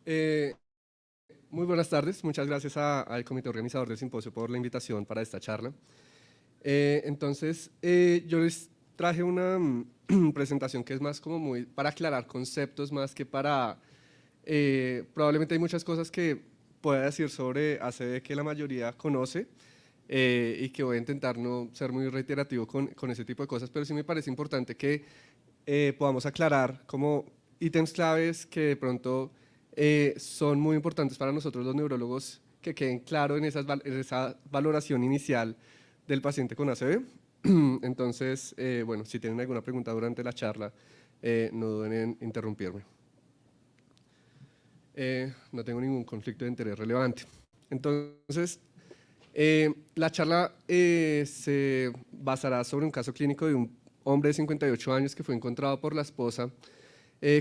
Eh, Muy buenas tardes, muchas gracias al comité organizador del simposio por la invitación para esta charla. Yo les traje una presentación que es más como muy para aclarar conceptos más que para… probablemente hay muchas cosas que pueda decir sobre ACB que la mayoría conoce y que voy a intentar no ser muy reiterativo con ese tipo de cosas, pero sí me parece importante que podamos aclarar como ítems claves que de pronto son muy importantes para nosotros los neurólogos, que queden claro en en esa valoración inicial del paciente con ACV. Entonces, bueno, si tienen alguna pregunta durante la charla, no duden en interrumpirme. No tengo ningún conflicto de interés relevante. Entonces, la charla se basará sobre un caso clínico de un hombre de 58 años que fue encontrado por la esposa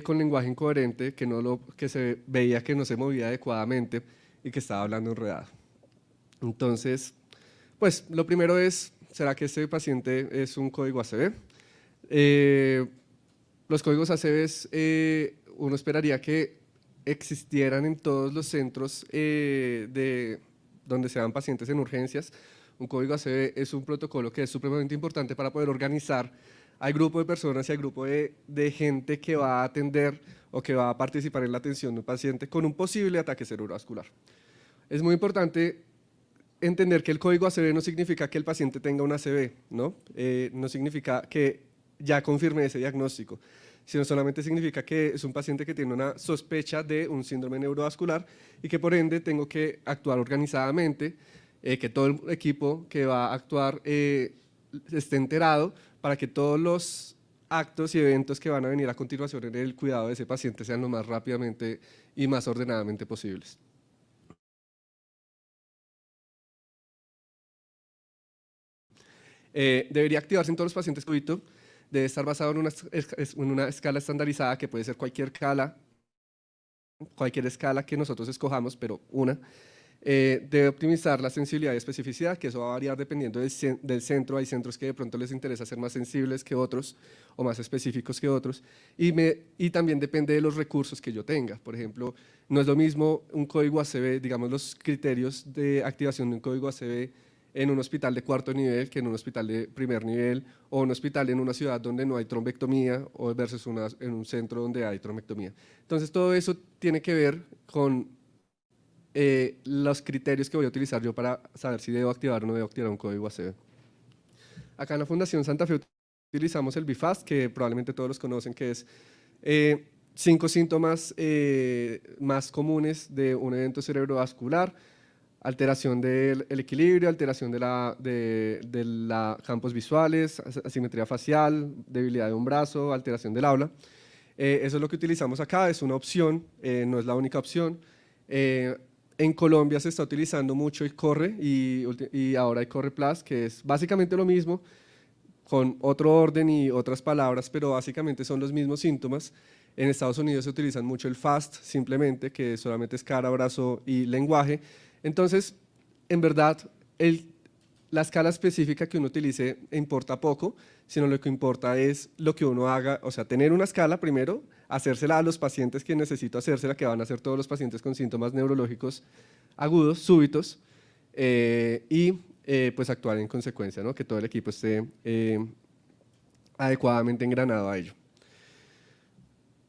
con lenguaje incoherente, que se veía que no se movía adecuadamente y que estaba hablando enredado. Entonces, pues lo primero es, ¿será que este paciente es un código ACV? Los códigos ACV uno esperaría que existieran en todos los centros donde se dan pacientes en urgencias. Un código ACV es un protocolo que es supremamente importante para poder organizar al grupo de personas y al grupo de gente que va a atender o que va a participar en la atención de un paciente con un posible ataque cerebrovascular. Es muy importante entender que el código ACV no significa que el paciente tenga un ACV, ¿no? No significa que ya confirme ese diagnóstico, sino solamente significa que es un paciente que tiene una sospecha de un síndrome neurovascular y que por ende tengo que actuar organizadamente, que todo el equipo que va a actuar esté enterado para que todos los actos y eventos que van a venir a continuación en el cuidado de ese paciente sean lo más rápidamente y más ordenadamente posibles. Debería activarse en todos los pacientes COVID. Debe estar basado en una escala estandarizada que puede ser cualquier escala que nosotros escojamos, pero una. Debe optimizar la sensibilidad y especificidad, que eso va a variar dependiendo del centro. Hay centros que de pronto les interesa ser más sensibles que otros o más específicos que otros. Y también depende de los recursos que yo tenga. Por ejemplo, no es lo mismo un código ACV, digamos los criterios de activación de un código ACV en un hospital de cuarto nivel que en un hospital de primer nivel, o un hospital en una ciudad donde no hay trombectomía o versus en un centro donde hay trombectomía. Entonces todo eso tiene que ver con los criterios que voy a utilizar yo para saber si debo activar o no debo activar un código ACV. Acá en la Fundación Santa Fe utilizamos el BIFAST, que probablemente todos los conocen, que es 5 síntomas más comunes de un evento cerebrovascular: alteración del equilibrio, alteración de la campos visuales, asimetría facial, debilidad de un brazo, alteración del habla. Eso es lo que utilizamos acá, es una opción, no es la única opción. En Colombia se está utilizando mucho el Corre y ahora hay Corre Plus, que es básicamente lo mismo, con otro orden y otras palabras, pero básicamente son los mismos síntomas. En Estados Unidos se utilizan mucho el FAST, simplemente, que solamente es cara, brazo y lenguaje. Entonces, en verdad, la escala específica que uno utilice importa poco, sino lo que importa es lo que uno haga, o sea, tener una escala primero, hacérsela a los pacientes que necesito hacérsela, que van a ser todos los pacientes con síntomas neurológicos agudos, súbitos, pues actuar en consecuencia, ¿no? Que todo el equipo esté adecuadamente engranado a ello.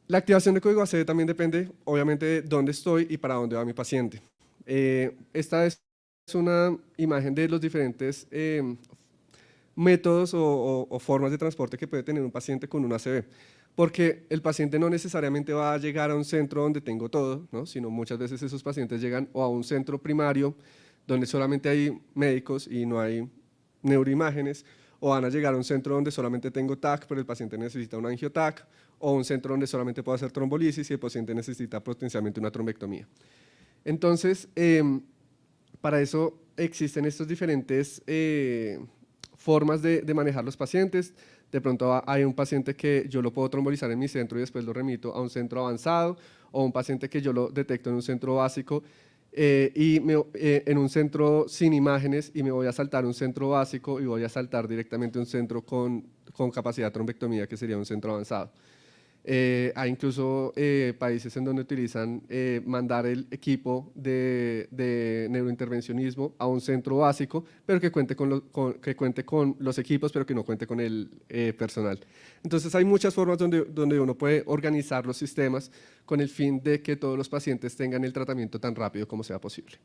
La activación de código ACV también depende, obviamente, de dónde estoy y para dónde va mi paciente. Esta es una imagen de los diferentes métodos o formas de transporte que puede tener un paciente con un ACV, porque el paciente no necesariamente va a llegar a un centro donde tengo todo, ¿no? Sino muchas veces esos pacientes llegan o a un centro primario donde solamente hay médicos y no hay neuroimágenes, o van a llegar a un centro donde solamente tengo TAC, pero el paciente necesita un angio-TAC, o un centro donde solamente puedo hacer trombolisis y el paciente necesita potencialmente una trombectomía. Entonces, para eso existen estas diferentes formas de manejar los pacientes. De pronto hay un paciente que yo lo puedo trombolizar en mi centro y después lo remito a un centro avanzado, o un paciente que yo lo detecto en un centro básico en un centro sin imágenes, y me voy a saltar un centro básico y voy a saltar directamente un centro con capacidad de trombectomía, que sería un centro avanzado. Hay incluso países en donde utilizan mandar el equipo de neurointervencionismo a un centro básico, pero que cuente que cuente con los equipos, pero que no cuente con el personal. Entonces hay muchas formas donde uno puede organizar los sistemas con el fin de que todos los pacientes tengan el tratamiento tan rápido como sea posible.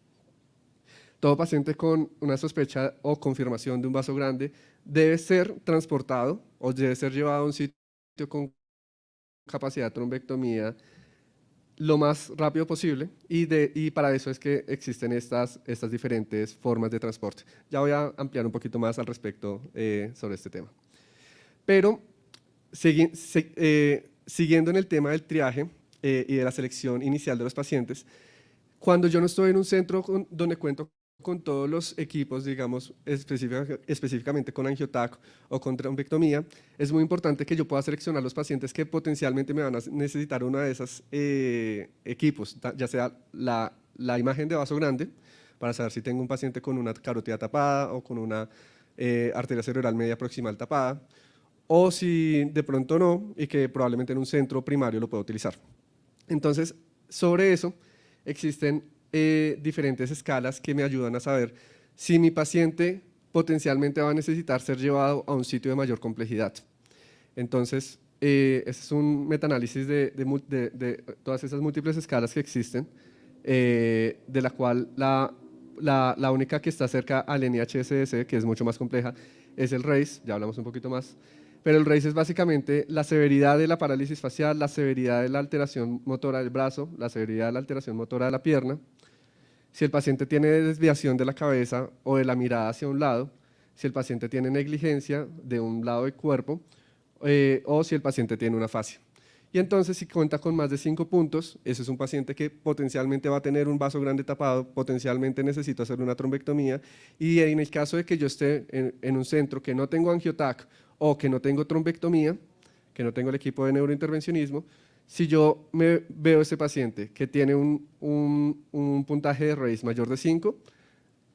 Todo paciente con una sospecha o confirmación de un vaso grande debe ser transportado o debe ser llevado a un sitio con capacidad de trombectomía lo más rápido posible y para eso es que existen estas diferentes formas de transporte. Ya voy a ampliar un poquito más al respecto sobre este tema. Pero siguiendo en el tema del triaje y de la selección inicial de los pacientes, cuando yo no estoy en un centro donde cuento con todos los equipos, digamos, específicamente con angiotac o con trombectomía, es muy importante que yo pueda seleccionar los pacientes que potencialmente me van a necesitar uno de esos equipos, ya sea la imagen de vaso grande, para saber si tengo un paciente con una carótida tapada o con una arteria cerebral media proximal tapada, o si de pronto no, y que probablemente en un centro primario lo puedo utilizar. Entonces, sobre eso existen diferentes escalas que me ayudan a saber si mi paciente potencialmente va a necesitar ser llevado a un sitio de mayor complejidad. Entonces, ese es un metaanálisis de todas esas múltiples escalas que existen, de la cual la única que está cerca al NIHSS, que es mucho más compleja, es el RACE, ya hablamos un poquito más. Pero el RACE es básicamente la severidad de la parálisis facial, la severidad de la alteración motora del brazo, la severidad de la alteración motora de la pierna, si el paciente tiene desviación de la cabeza o de la mirada hacia un lado, si el paciente tiene negligencia de un lado del cuerpo o si el paciente tiene una fascia. Y entonces, si cuenta con más de 5 puntos, ese es un paciente que potencialmente va a tener un vaso grande tapado, potencialmente necesito hacer una trombectomía, y en el caso de que yo esté en un centro que no tengo angiotac o que no tengo trombectomía, que no tengo el equipo de neurointervencionismo, si yo veo a ese paciente que tiene un puntaje de RACE mayor de 5,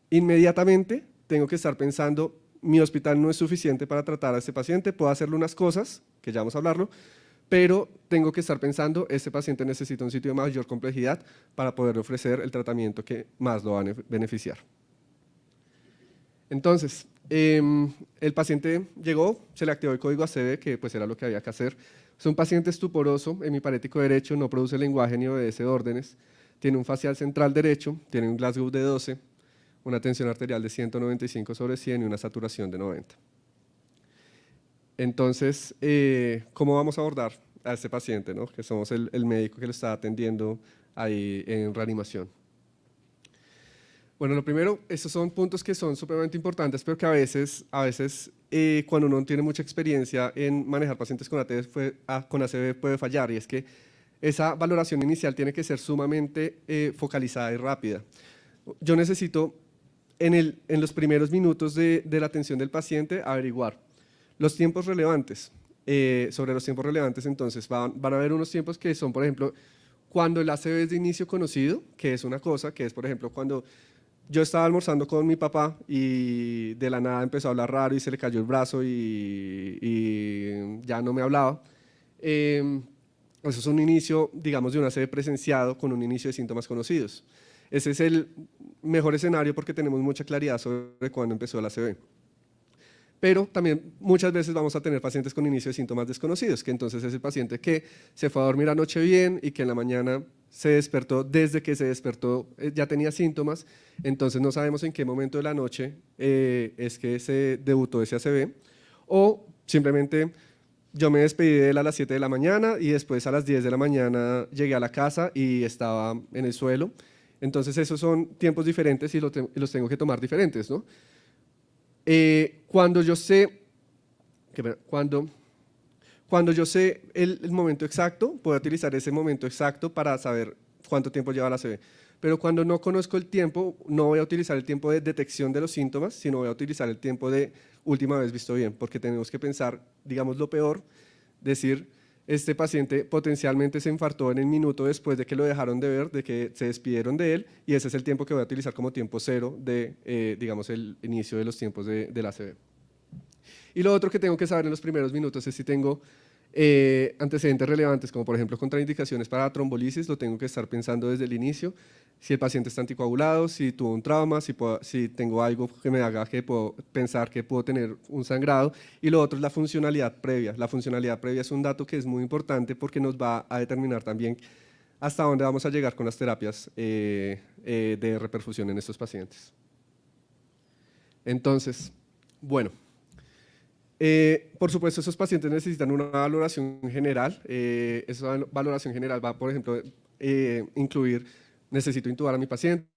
inmediatamente tengo que estar pensando, mi hospital no es suficiente para tratar a este paciente, puedo hacerle unas cosas, que ya vamos a hablarlo, pero tengo que estar pensando, este paciente necesita un sitio de mayor complejidad para poder ofrecer el tratamiento que más lo va a beneficiar. Entonces, el paciente llegó, se le activó el código ACV, que pues era lo que había que hacer. Es un paciente estuporoso, hemiparético derecho, no produce lenguaje ni obedece órdenes, tiene un facial central derecho, tiene un Glasgow de 12, una tensión arterial de 195/100 y una saturación de 90. Entonces, ¿cómo vamos a abordar a este paciente, ¿no? Que somos el médico que lo está atendiendo ahí en reanimación? Bueno, lo primero, estos son puntos que son supremamente importantes, pero que a veces cuando uno tiene mucha experiencia en manejar pacientes con ACV puede fallar, y es que esa valoración inicial tiene que ser sumamente focalizada y rápida. Yo necesito, en los primeros minutos de la atención del paciente, averiguar los tiempos relevantes. Sobre los tiempos relevantes, entonces, van a haber unos tiempos que son, por ejemplo, cuando el ACV es de inicio conocido, que es una cosa, que es, por ejemplo, cuando yo estaba almorzando con mi papá y de la nada empezó a hablar raro y se le cayó el brazo y ya no me hablaba. Eso es un inicio, digamos, de un ACV presenciado con un inicio de síntomas conocidos. Ese es el mejor escenario porque tenemos mucha claridad sobre cuándo empezó el ACV. Pero también muchas veces vamos a tener pacientes con inicio de síntomas desconocidos, que entonces es el paciente que se fue a dormir anoche bien y que en la mañana se despertó, desde que se despertó ya tenía síntomas, entonces no sabemos en qué momento de la noche es que se debutó ese ACV, o simplemente yo me despedí de él a las 7 de la mañana y después a las 10 de la mañana llegué a la casa y estaba en el suelo. Entonces esos son tiempos diferentes y los tengo que tomar diferentes, ¿no? Cuando yo sé el momento exacto, puedo utilizar ese momento exacto para saber cuánto tiempo lleva la ACV. Pero cuando no conozco el tiempo, no voy a utilizar el tiempo de detección de los síntomas, sino voy a utilizar el tiempo de última vez visto bien, porque tenemos que pensar, digamos, lo peor, decir, este paciente potencialmente se infartó en el minuto después de que lo dejaron de ver, de que se despidieron de él, y ese es el tiempo que voy a utilizar como tiempo cero de, digamos, el inicio de los tiempos del ACV. Y lo otro que tengo que saber en los primeros minutos es si tengo Antecedentes relevantes, como por ejemplo contraindicaciones para trombolisis, lo tengo que estar pensando desde el inicio. Si el paciente está anticoagulado, si tuvo un trauma, si tengo algo que me haga que puedo pensar que puedo tener un sangrado. Y lo otro es la funcionalidad previa. La funcionalidad previa es un dato que es muy importante porque nos va a determinar también hasta dónde vamos a llegar con las terapias de reperfusión en estos pacientes. Entonces, bueno. Por supuesto, esos pacientes necesitan una valoración general. Esa valoración general va, por ejemplo, incluir, necesito intubar a mi paciente,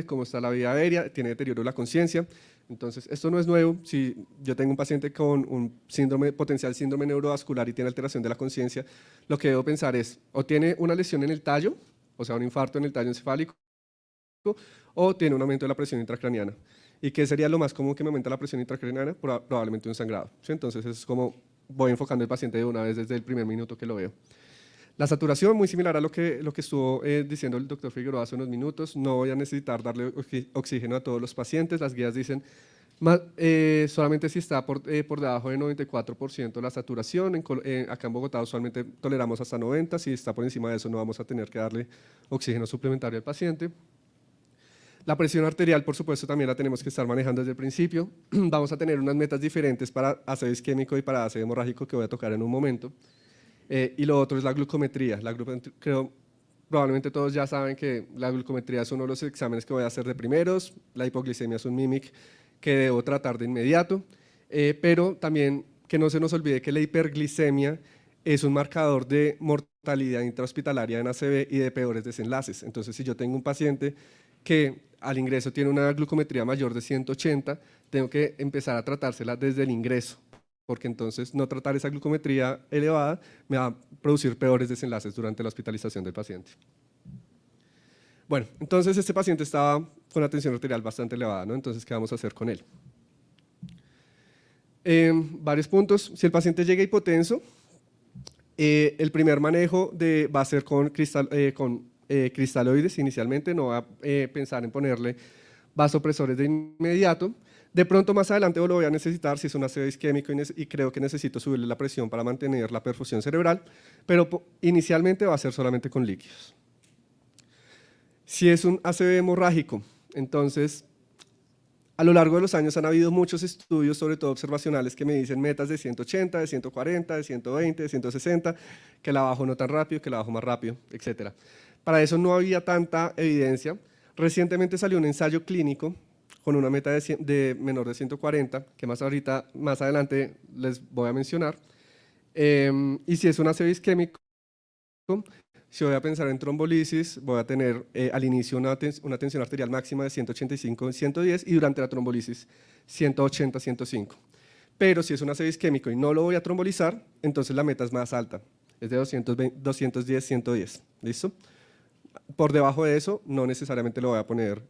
cómo está la vía aérea, tiene deterioro de la conciencia. Entonces, esto no es nuevo. Si yo tengo un paciente con un potencial síndrome neurovascular y tiene alteración de la conciencia, lo que debo pensar es, o tiene una lesión en el tallo, o sea, un infarto en el tallo encefálico, o tiene un aumento de la presión intracraniana. ¿Y qué sería lo más común que me aumenta la presión intracraniana? Probablemente un sangrado. ¿Sí? Entonces, es como voy enfocando al paciente de una vez desde el primer minuto que lo veo. La saturación, muy similar a lo que estuvo diciendo el doctor Figueroa hace unos minutos. No voy a necesitar darle oxígeno a todos los pacientes. Las guías dicen solamente si está por debajo de 94% la saturación. Acá en Bogotá usualmente toleramos hasta 90%. Si está por encima de eso, no vamos a tener que darle oxígeno suplementario al paciente. La presión arterial, por supuesto, también la tenemos que estar manejando desde el principio. Vamos a tener unas metas diferentes para ácido isquémico y para ácido hemorrágico que voy a tocar en un momento. Y lo otro es la glucometría. Creo, probablemente todos ya saben que la glucometría es uno de los exámenes que voy a hacer de primeros. La hipoglicemia es un MIMIC que debo tratar de inmediato. Pero también que no se nos olvide que la hiperglicemia es un marcador de mortalidad intrahospitalaria en ACV y de peores desenlaces. Entonces, si yo tengo un paciente que al ingreso tiene una glucometría mayor de 180, tengo que empezar a tratársela desde el ingreso, porque entonces no tratar esa glucometría elevada me va a producir peores desenlaces durante la hospitalización del paciente. Bueno, entonces este paciente estaba con una tensión arterial bastante elevada, ¿no? Entonces, ¿qué vamos a hacer con él? Varios puntos. Si el paciente llega hipotenso, el primer manejo va a ser con cristaloides inicialmente, no va a pensar en ponerle vasopresores de inmediato. De pronto más adelante lo voy a necesitar si es un ACV isquémico y creo que necesito subirle la presión para mantener la perfusión cerebral, pero inicialmente va a ser solamente con líquidos. Si es un ACV hemorrágico, entonces a lo largo de los años han habido muchos estudios, sobre todo observacionales, que me dicen metas de 180, de 140, de 120, de 160, que la bajo no tan rápido, que la bajo más rápido, etc. Para eso no había tanta evidencia. Recientemente salió un ensayo clínico con una meta de menor de 140, que más adelante les voy a mencionar. Y si es un ACV isquémico, si voy a pensar en trombolisis, voy a tener al inicio una tensión arterial máxima de 185-110 y durante la trombolisis 180-105. Pero si es un ACV isquémico y no lo voy a trombolizar, entonces la meta es más alta, es de 210-110. ¿Listo? Por debajo de eso, no necesariamente le voy a poner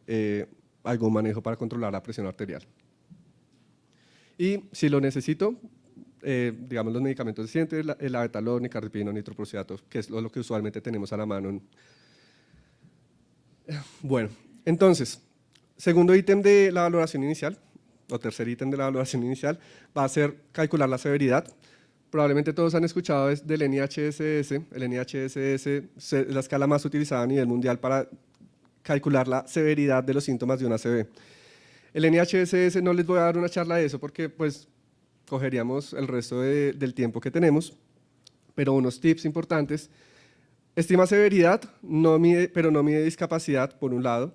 algún manejo para controlar la presión arterial. Y si lo necesito, digamos los medicamentos recientes, el abetalol, nicardipino, nitroprusidato, que es lo que usualmente tenemos a la mano. Bueno, entonces, segundo ítem de la valoración inicial, o tercer ítem de la valoración inicial, va a ser calcular la severidad. Probablemente todos han escuchado del NIHSS. El NIHSS es la escala más utilizada a nivel mundial para calcular la severidad de los síntomas de una ACV. El NIHSS no les voy a dar una charla de eso porque pues cogeríamos el resto del tiempo que tenemos, pero unos tips importantes. Estima severidad, pero no mide discapacidad, por un lado.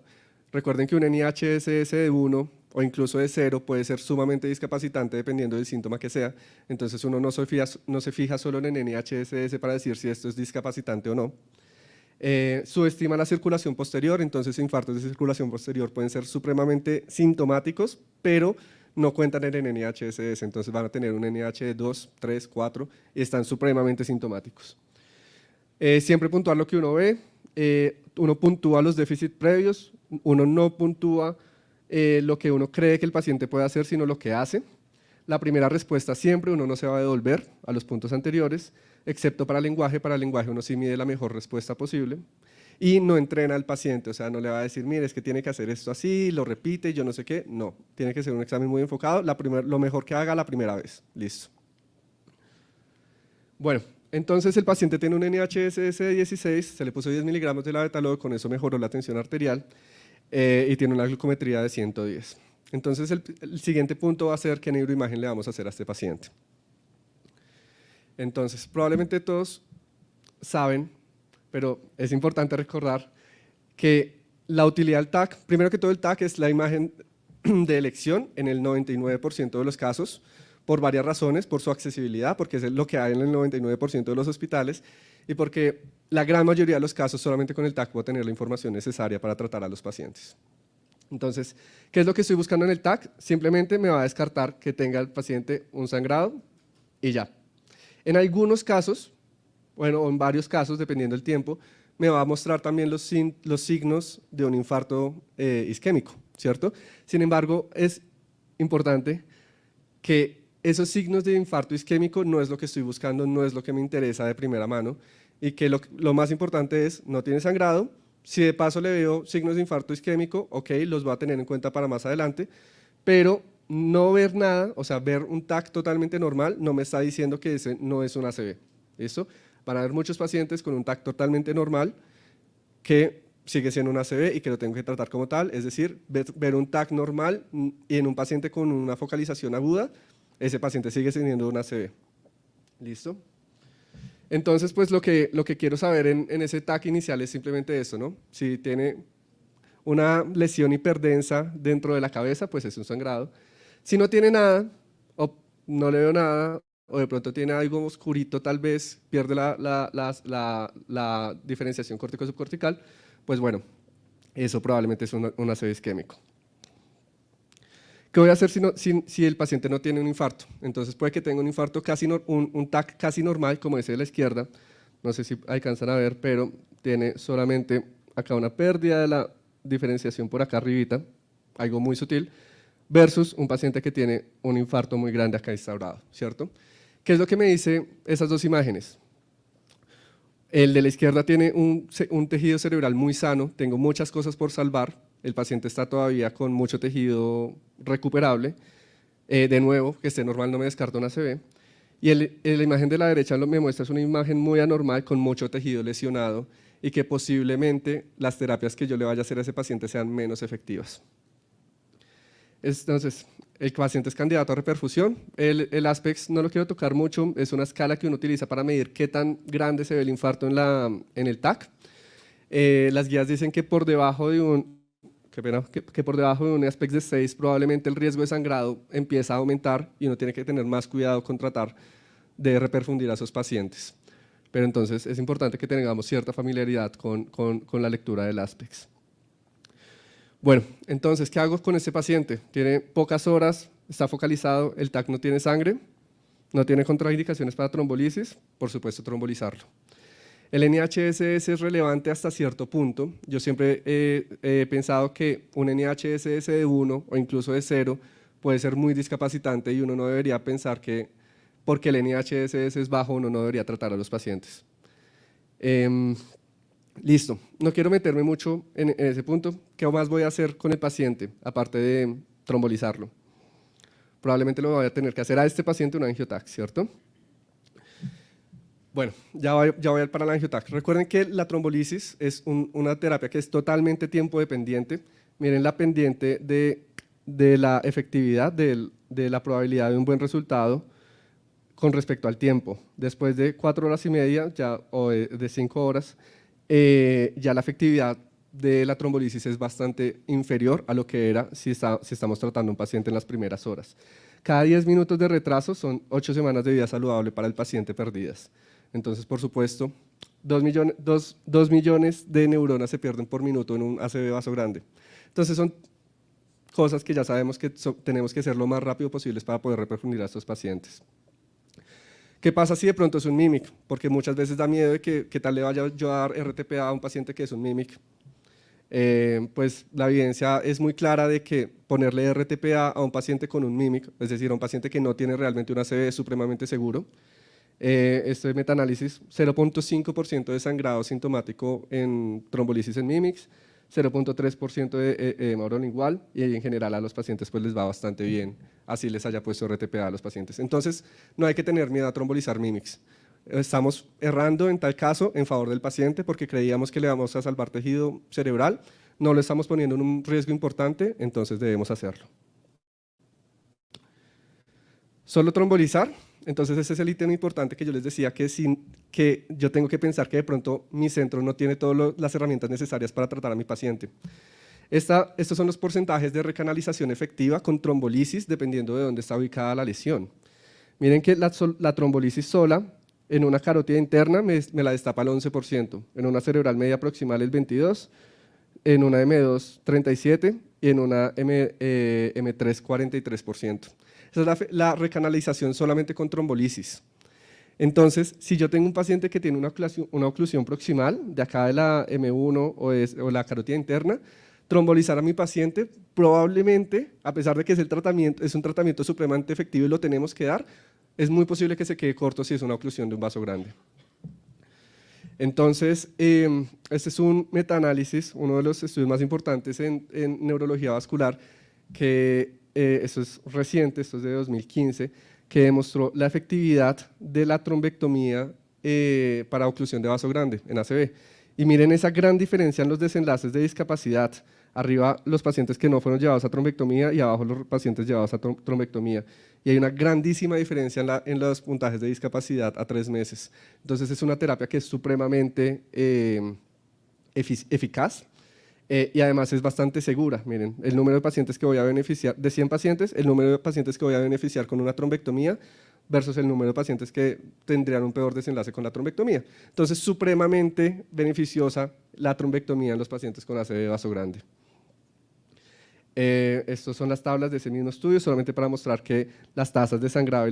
Recuerden que un NIHSS de 1 o incluso de 0 puede ser sumamente discapacitante dependiendo del síntoma que sea. Entonces uno no se fija solo en el NIHSS para decir si esto es discapacitante o no. Subestima la circulación posterior, entonces infartos de circulación posterior pueden ser supremamente sintomáticos, pero no cuentan en el NIHSS, entonces van a tener un NIH de 2, 3, 4 y están supremamente sintomáticos. Siempre puntuar lo que uno ve, uno puntúa los déficits previos, uno no puntúa lo que uno cree que el paciente puede hacer, sino lo que hace. La primera respuesta siempre uno no se va a devolver a los puntos anteriores, excepto para el lenguaje uno sí mide la mejor respuesta posible y no entrena al paciente, o sea, no le va a decir, mire, es que tiene que hacer esto así, lo repite, yo no sé qué, no, tiene que ser un examen muy enfocado, lo mejor que haga la primera vez, listo. Bueno, entonces el paciente tiene un NHSS de 16, se le puso 10 miligramos de labetalol, con eso mejoró la tensión arterial y tiene una glucometría de 110. Entonces el siguiente punto va a ser qué neuroimagen le vamos a hacer a este paciente. Entonces, probablemente todos saben, pero es importante recordar que la utilidad del TAC, primero que todo el TAC es la imagen de elección en el 99% de los casos, por varias razones, por su accesibilidad, porque es lo que hay en el 99% de los hospitales, y porque la gran mayoría de los casos solamente con el TAC puedo tener la información necesaria para tratar a los pacientes. Entonces, ¿qué es lo que estoy buscando en el TAC? Simplemente me va a descartar que tenga el paciente un sangrado y ya. En algunos casos, bueno, o en varios casos, dependiendo del tiempo, me va a mostrar también los signos de un infarto isquémico, ¿cierto? Sin embargo, es importante que esos signos de infarto isquémico no es lo que estoy buscando, no es lo que me interesa de primera mano, y que lo más importante es, no tiene sangrado. Si de paso le veo signos de infarto isquémico, ok, los voy a tener en cuenta para más adelante, pero no ver nada, o sea, ver un TAC totalmente normal, no me está diciendo que ese no es un ACV. ¿Listo? Van a haber muchos pacientes con un TAC totalmente normal que sigue siendo un ACV y que lo tengo que tratar como tal, es decir, ver un TAC normal y en un paciente con una focalización aguda, ese paciente sigue teniendo un ACV. ¿Listo? Entonces, pues lo que quiero saber en ese TAC inicial es simplemente eso, ¿no? Si tiene una lesión hiperdensa dentro de la cabeza, pues es un sangrado. Si no tiene nada, o no le veo nada, o de pronto tiene algo oscurito, tal vez pierde la diferenciación córtico-subcortical, pues bueno, eso probablemente es un ACV isquémico. ¿Qué voy a hacer si el paciente no tiene un infarto? Entonces puede que tenga un infarto un TAC casi normal, como ese de la izquierda, no sé si alcanzan a ver, pero tiene solamente acá una pérdida de la diferenciación por acá arribita, algo muy sutil, versus un paciente que tiene un infarto muy grande acá instaurado, ¿cierto? ¿Qué es lo que me dice esas dos imágenes? El de la izquierda tiene un tejido cerebral muy sano, tengo muchas cosas por salvar, el paciente está todavía con mucho tejido recuperable, de nuevo, que esté normal no me descarta una ACV, y la imagen de la derecha me muestra es una imagen muy anormal con mucho tejido lesionado y que posiblemente las terapias que yo le vaya a hacer a ese paciente sean menos efectivas. Entonces, el paciente es candidato a reperfusión. El ASPEX no lo quiero tocar mucho, es una escala que uno utiliza para medir qué tan grande se ve el infarto en el TAC. Las guías dicen que por debajo de un por debajo de un ASPEX de 6 probablemente el riesgo de sangrado empieza a aumentar y uno tiene que tener más cuidado con tratar de reperfundir a esos pacientes. Pero entonces es importante que tengamos cierta familiaridad con la lectura del ASPEX. Bueno, entonces, ¿qué hago con este paciente? Tiene pocas horas, está focalizado, el TAC no tiene sangre, no tiene contraindicaciones para trombolisis, por supuesto trombolizarlo. El NHSS es relevante hasta cierto punto. Yo siempre he pensado que un NHSS de 1 o incluso de 0 puede ser muy discapacitante y uno no debería pensar que porque el NHSS es bajo uno no debería tratar a los pacientes. Listo, no quiero meterme mucho en ese punto. ¿Qué más voy a hacer con el paciente aparte de trombolizarlo? Probablemente lo voy a tener que hacer a este paciente un angiotac, ¿cierto? Bueno, ya voy para el angiotac. Recuerden que la trombolisis es una terapia que es totalmente tiempo dependiente. Miren la pendiente de la efectividad, de la probabilidad de un buen resultado con respecto al tiempo. Después de 4 horas y media o de 5 horas, ya la efectividad de la trombolisis es bastante inferior a lo que era si estamos tratando a un paciente en las primeras horas. Cada 10 minutos de retraso son 8 semanas de vida saludable para el paciente perdidas. Entonces, por supuesto, 2 millones de neuronas se pierden por minuto en un ACV vaso grande. Entonces, son cosas que ya sabemos que tenemos que hacer lo más rápido posible para poder reperfundir a estos pacientes. ¿Qué pasa si de pronto es un MIMIC? Porque muchas veces da miedo de que tal le vaya yo a dar RTPA a un paciente que es un MIMIC. Pues la evidencia es muy clara de que ponerle RTPA a un paciente con un MIMIC, es decir, a un paciente que no tiene realmente una ACV, es supremamente seguro. Este metaanálisis, 0.5% de sangrado sintomático en trombolisis en MIMICs, 0.3% de edema orolingual y en general a los pacientes pues les va bastante bien, así les haya puesto RTPA a los pacientes. Entonces, no hay que tener miedo a trombolizar MIMICs. Estamos errando en tal caso en favor del paciente porque creíamos que le vamos a salvar tejido cerebral, no lo estamos poniendo en un riesgo importante, entonces debemos hacerlo. Solo trombolizar, entonces ese es el ítem importante que yo les decía que yo tengo que pensar que de pronto mi centro no tiene todas las herramientas necesarias para tratar a mi paciente. Estos son los porcentajes de recanalización efectiva con trombolisis dependiendo de dónde está ubicada la lesión. Miren que la trombolisis sola en una carótida interna me la destapa el 11%, en una cerebral media proximal el 22%, en una M2 37% y en una M3 43%. Esa es la recanalización solamente con trombolisis. Entonces, si yo tengo un paciente que tiene una oclusión proximal, de acá de la M1 o la carótida interna, trombolizar a mi paciente, probablemente, a pesar de que es un tratamiento supremamente efectivo y lo tenemos que dar, es muy posible que se quede corto si es una oclusión de un vaso grande. Entonces, este es un metaanálisis, uno de los estudios más importantes en neurología vascular, que esto es reciente, esto es de 2015, que demostró la efectividad de la trombectomía para oclusión de vaso grande en ACV. Y miren esa gran diferencia en los desenlaces de discapacidad. Arriba los pacientes que no fueron llevados a trombectomía y abajo los pacientes llevados a trombectomía. Y hay una grandísima diferencia en los puntajes de discapacidad a 3 meses. Entonces es una terapia que es supremamente eficaz y además es bastante segura. Miren, el número de pacientes que voy a beneficiar, de 100 pacientes, el número de pacientes que voy a beneficiar con una trombectomía versus el número de pacientes que tendrían un peor desenlace con la trombectomía. Entonces, supremamente beneficiosa la trombectomía en los pacientes con ACV de vaso grande. Estas son las tablas de ese mismo estudio, solamente para mostrar que las tasas de sangrado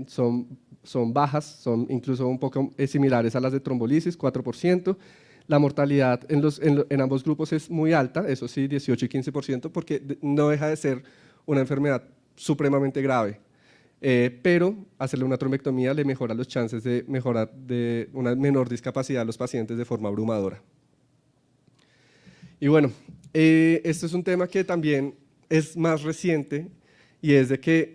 son bajas, son incluso un poco similares a las de trombolisis, 4%. La mortalidad en ambos grupos es muy alta, eso sí, 18 y 15%, porque no deja de ser una enfermedad supremamente grave. Pero hacerle una trombectomía le mejora los chances de mejorar de una menor discapacidad a los pacientes de forma abrumadora. Y bueno, esto es un tema que también es más reciente y es de que,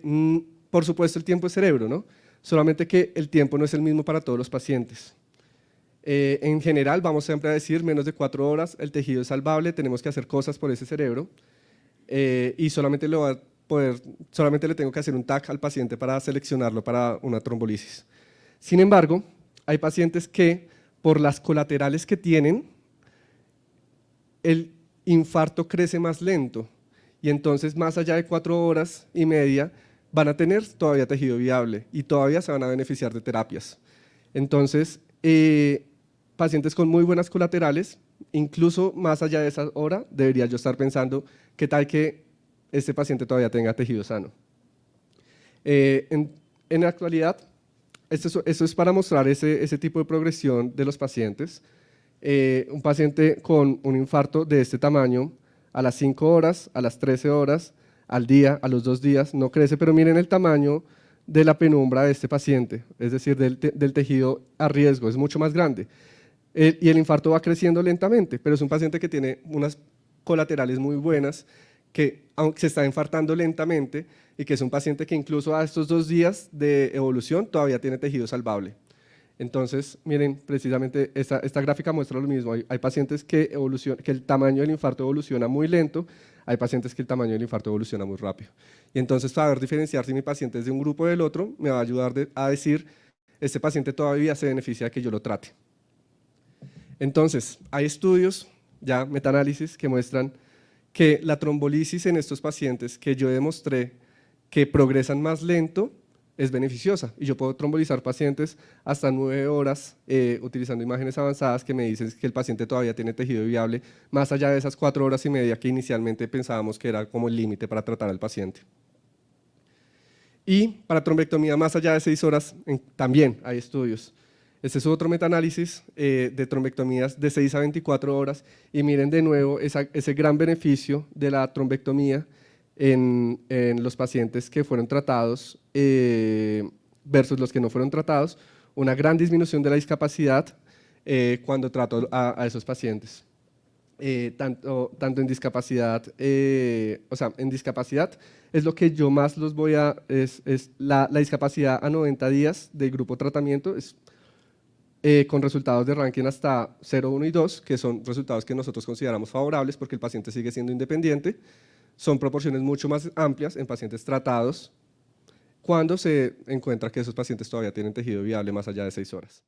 por supuesto, el tiempo es cerebro, ¿no? Solamente que el tiempo no es el mismo para todos los pacientes. En general, vamos siempre a decir menos de 4 horas, el tejido es salvable, tenemos que hacer cosas por ese cerebro y solamente le tengo que hacer un TAC al paciente para seleccionarlo para una trombolisis. Sin embargo, hay pacientes que, por las colaterales que tienen, el infarto crece más lento y entonces más allá de 4 horas y media van a tener todavía tejido viable y todavía se van a beneficiar de terapias. Entonces, pacientes con muy buenas colaterales, incluso más allá de esa hora, debería yo estar pensando qué tal que este paciente todavía tenga tejido sano. En la actualidad, esto es para mostrar ese tipo de progresión de los pacientes. Un paciente con un infarto de este tamaño, a las 5 horas, a las 13 horas, al día, a los 2 días, no crece, pero miren el tamaño de la penumbra de este paciente, es decir, del tejido a riesgo, es mucho más grande. Y el infarto va creciendo lentamente, pero es un paciente que tiene unas colaterales muy buenas, que aunque se está infartando lentamente y que es un paciente que incluso a estos 2 días de evolución todavía tiene tejido salvable. Entonces, miren, precisamente esta gráfica muestra lo mismo. Hay pacientes que el tamaño del infarto evoluciona muy lento, hay pacientes que el tamaño del infarto evoluciona muy rápido. Y entonces, saber diferenciar si mi paciente es de un grupo o del otro me va a ayudar a decir, este paciente todavía se beneficia de que yo lo trate. Entonces, hay estudios, ya metaanálisis, que muestran que la trombolisis en estos pacientes que yo demostré que progresan más lento, es beneficiosa y yo puedo trombolizar pacientes hasta 9 horas utilizando imágenes avanzadas que me dicen que el paciente todavía tiene tejido viable más allá de esas 4 horas y media que inicialmente pensábamos que era como el límite para tratar al paciente. Y para trombectomía más allá de 6 horas también hay estudios. Este es otro metaanálisis de trombectomías de 6 a 24 horas y miren de nuevo ese gran beneficio de la trombectomía en los pacientes que fueron tratados versus los que no fueron tratados, una gran disminución de la discapacidad cuando trato a esos pacientes. Tanto en discapacidad, en discapacidad es lo que yo más los voy a, es la discapacidad a 90 días del grupo tratamiento, es con resultados de ranking hasta 0, 1 y 2, que son resultados que nosotros consideramos favorables porque el paciente sigue siendo independiente. Son proporciones mucho más amplias en pacientes tratados cuando se encuentra que esos pacientes todavía tienen tejido viable más allá de 6 horas.